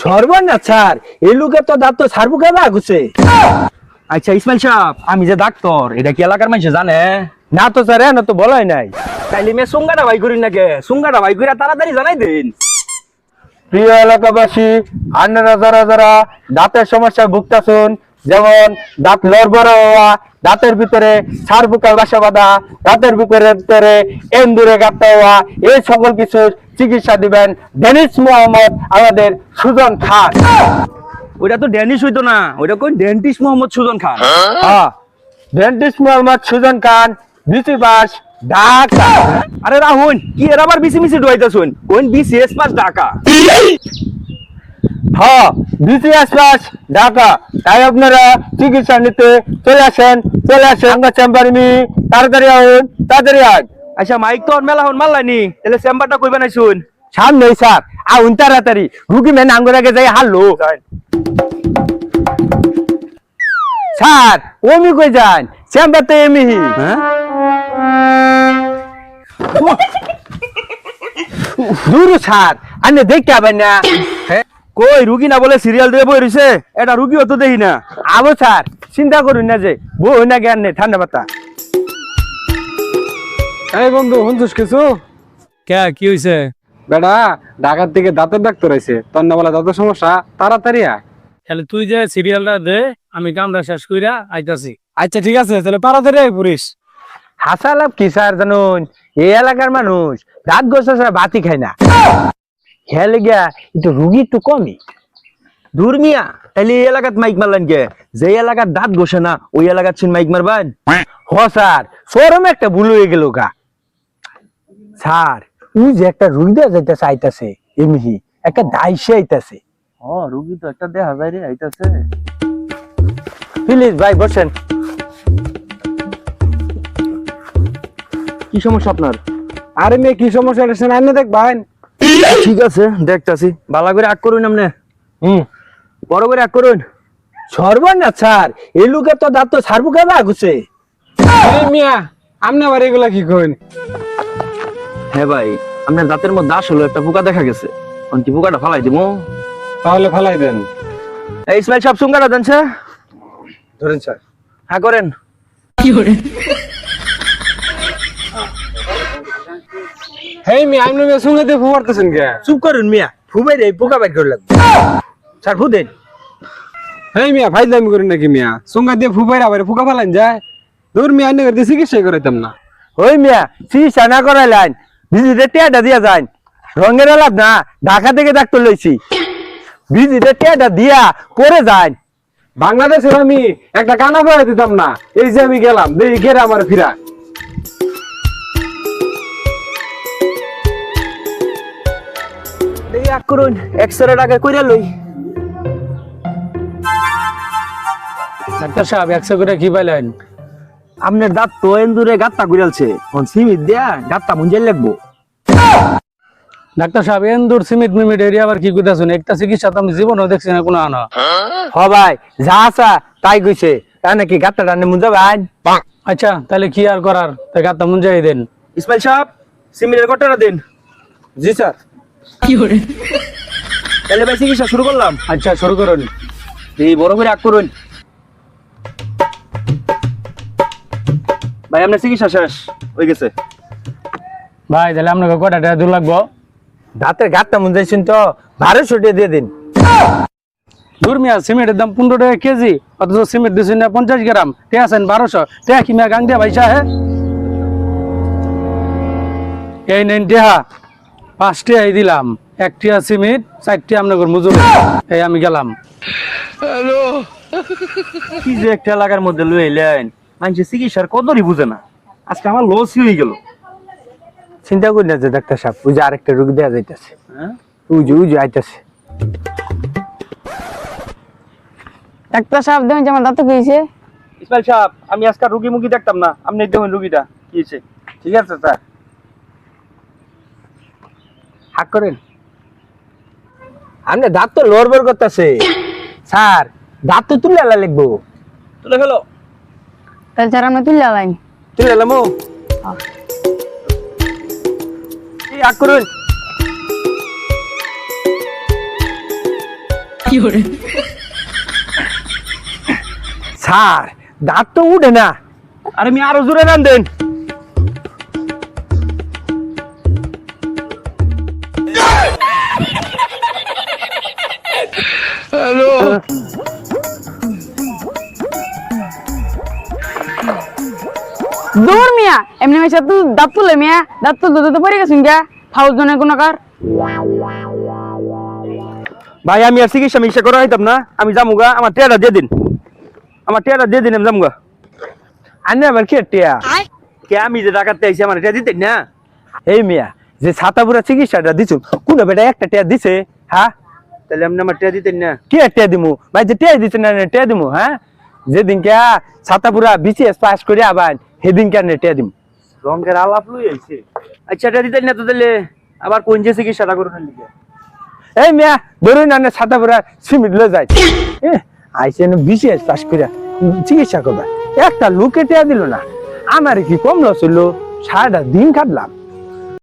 সর্বনাশ স্যার এই লোকের তো দাঁত তো সারবো কেবা ঘুষে। আচ্ছা ইসমাইল সাহেব, আমি যে ডাক্তার এটা কি এলাকার মানুষ জানে? না তো স্যার না তো বলাই নাই। তাইলে মে সুঙ্গাটা ভাই করি নাকি? সুঙ্গাটা ভাই করে তাড়াতাড়ি জানাই দিন। প্রিয় এলাকাবাসী, আপনারা যারা যারা দাঁতের সমস্যায় ভুগতেছেন, যেমন দাঁত লড়বড় হওয়া, দাঁতের ভিতরে সার পোকা বাসা বাঁধা, দাঁতের ভিতরে এন্দুরে গাঁথা হওয়া, এই সকল কিছু চিকিৎসা দিবেন ডেনিস মোহাম্মদ আমাদের সুজন খান। ওইটা তো ড্যানিশ হইতো না, ওইটা কোন ডেন্টিস্ট মোহাম্মদ সুজন খান। হ্যাঁ, ডেন্টিস্ট মোহাম্মদ সুজন খান, বিসি পাস, ঢাকা। আরে রাহুল, কি এর আবার বিসি মিসি ডুয়াইতাছুন? কোন বিসিএস পাস ঢাকা? হ্যাঁ, বিসিএস পাস ঢাকা। তাই আপনারা চিকিৎসা নিতে চলে আসেন আমার চেম্বারে। তাড়াতাড়ি আসুন, তাড়াতাড়ি আন। আচ্ছা মাইক তো মেলা হন মাল্লানি, তাহলে চেম্বারটা কইবে নাইছুন? সামনে স্যার আউন তাড়াতাড়ি, রুগী মেন আঙ্গুর আগে যাই হারলো। স্যার ওমি কই যান? চেম্বার তো এমিহি। হ্যাঁ দূর স্যার, আপনি দেখতে পাবেন না। কই রুগী না বলে সিরিয়াল দিয়ে বই রইছে, এটা রুগীও তো দেখি না। আবো স্যার, চিন্তা করুন না যে বই না জ্ঞান নেই, ঠান্ডা পাতা। এই বন্ধু শুনছিস কিছু? কে কি হইছে? বেটা ঢাকার থেকে দাঁতের ডাক্তার আইছে, তোর না বলে দাঁতের সমস্যা, তাড়াতাড়ি আয়। তাহলে তুই যে সিরিয়ালটা দে, আমি কামটা শেষ কইরা আইতাছি। আচ্ছা ঠিক আছে, তাহলে তাড়াতাড়ি আয় পুরিস। হাসালাভ কি স্যার জানুন, এই এলাকার মানুষ দাঁত গোসা ছাড়া বাতি খায় না। খেয়াল গিয়া একটু রুগী একটু কমই। দূর মিয়া, তাইলে এই এলাকাত মাইক মারলেন কে? যে এলাকার দাঁত ঘষে না ওই এলাকার ছিন মাইক মারবেন? হ স্যার, শোরুমে একটা ভুল হয়ে গেল গা। স্যার ওই যে একটা রুগী দেওয়া যাইতেছে আইতাছে, এমনি একটা দাইসে আইতাছে। ও রুগী তো একটা দেখা যায় রে, আইতাছে। প্লিজ ভাই বসেন। কি সমস্যা আপনার? আরে মেয়ে কি সমস্যা এটা শুনে আইনে দেখবেন। ঠিক আছে দেখতাছি, ভালো করে আগ করুন। আপনি বড় করে আগ করুন। সর্বনাশ স্যার, এই লোকের তো দাঁত তো সারবো কেবা ঘুষে। এই মিয়া আপনি আবার এগুলা কি করেন? হ্যাঁ ভাই, আপনার দাঁতের মধ্যে আসলে একটা পোকা দেখা গেছে। কোন কি পোকাটা ফালাই দিব? তাহলে ফালাই দেন। এই ইসমাইল সাহেব সুঙ্গাটা জানছে? ধরেন স্যার। হ্যাঁ করেন। হেই মিয়া আপনি মেয়ে শুনে দিয়ে ফুয়ারতেছেন কে? চুপ করুন মিয়া, ফুবাই রে পোকা বাইর করে লাগবে। স্যার ফু দেন। হেই মিয়া ফাইজলামি করেন নাকি মিয়া? সঙ্গা দিয়ে ফুপাইরা আবার ফুকা ফালান যায়? দূর মিয়া আইনে করে চিকিৎসা করাইতাম না। ওই মিয়া চিকিৎসা না করাইলেন, ভিজিটে টিয়াটা দিয়া যান। রঙের আলাপ না, ঢাকা থেকে ডাক্তার লইছি, ভিজিটে টিয়াটা দিয়া পরে যান। বাংলাদেশের আমি একটা কানা পড়াই দিতাম না, এই যে আমি গেলাম দেখি গেরে আমার ফিরা। দেখি আগ করুন, এক্সরে টাকা কইরা লই। ডাক্তার সাহেব একশো করে কি পাইলেন? আপনার দাঁত তো এন্দুরে গাত্তা ঘুরালছে, কোন সিমিট দিয়া গাত্তা মুঞ্জাই লাগবো। ডাক্তার সাহেব এন্দুর সিমিট মিমিট এরিয়া আবার কি কইতাছেন? একটা চিকিৎসা তো আমি জীবনও দেখছি না কোনো আনা। হ ভাই, যা আসা তাই কইছে। তা নাকি গাত্তা টানে মুঞ্জা ভাই। আচ্ছা তাহলে কি আর করার, তাই গাত্তা মুঞ্জাই দেন। ইসমাইল সাহেব সিমিটের কটটা দিন। জি স্যার। তাহলে ভাই চিকিৎসা শুরু করলাম। আচ্ছা শুরু করুন। এই বড় করে আগ করুন। ভাই আপনার চিকিৎসা শেষ হয়ে গেছে। ভাই তাহলে আপনাকে কটা টাকা দূর লাগবো? দাঁতের গাত্তা মুঞ্জাইছেন তো 1200 টাকা দিয়ে দিন। দূর মিয়া, সিমেন্টের দাম 15 টাকা কেজি, অথচ সিমেন্ট দিচ্ছেন না 50 গ্রাম, ঠিক আছেন 1200 টাকা। কি মিয়া গাং দিয়া ভাইসা? হ্যাঁ এই নেন টেহা, 5 টাকাই দিলাম। 1 টাকা সিমেন্ট, 4 টাকা আপনাদের মজুরি। এই আমি গেলাম। কি যে একটা এলাকার মধ্যে লই এলেন, মানুষের চিকিৎসার কদরই বুঝে না। আজকে আমার লসই হয়ে গেল। চিন্তা করি না যে ডাক্তার সাহেব, ওই যে আরেকটা রুগী দেওয়া যাইতেছে, হ্যাঁ ওই যে আইতাছে। ডাক্তার সাহেব দেখুন যে আমার দাঁত গেছে। ইসমাইল সাহেব আমি আজকে রুগী মুগী দেখতাম না, আপনি দেখুন রুগীটা কি হয়েছে। ঠিক আছে স্যার। হাক করেন। আপনি দাঁত তো লড়বড় করতেছে স্যার, দাঁত তো তুলে আলা লিখবো। তুলে ফেলো। তাহলে স্যার আমরা তুলে আলাইন। তুলে এলাম হাক করুন। স্যার দাঁত তো উঠে না, আরে মিয়া আরো জোরে নাম দেন। দূর মিয়া এমনি মেশা তুই দাঁত তুলে মিয়া দাঁত তো দুধে পড়ে গেছেন গা ফাউল জনের কোনো কার ভাই আমি আর চিকিৎসা মিকিৎসা করা হইতাম না, আমি যামুগা, আমার টেয়াটা দিয়ে দিন, আমার টেয়াটা দিয়ে দিন, আমি যামুগা। আনে আবার কে টিয়া? কে আমি যে ডাকাতে আইছি আমার টেয়া দিতেন না? এই মিয়া যে ছাতাপুরা চিকিৎসাটা দিছু কোন বেটা একটা টিয়া দিছে? হ্যাঁ তাহলে আপনি আমার টেয়া দিতেন না? কে টিয়া দিমু ভাই? যে টিয়া দিছে না টিয়া দিমু? হ্যাঁ যেদিনকে ছাতাপুরা বিসিএস পাস করে আবার সেদিনকে আনে টিয়া দিমু। রঙের আলাপ লই আইছে। আচ্ছা টেয়া দিতেন না তো তাহলে আবার কোন যে চিকিৎসাটা করুন লিখে? এই মিয়া ধরুন আনে ছাতাপুরা সিমিট লয়ে যায় আইসে বিসিএস পাস করে চিকিৎসা করবা, একটা লোকে টিয়া দিল না, আমার কি কম লস হইলো? সারাটা দিন কাটলাম।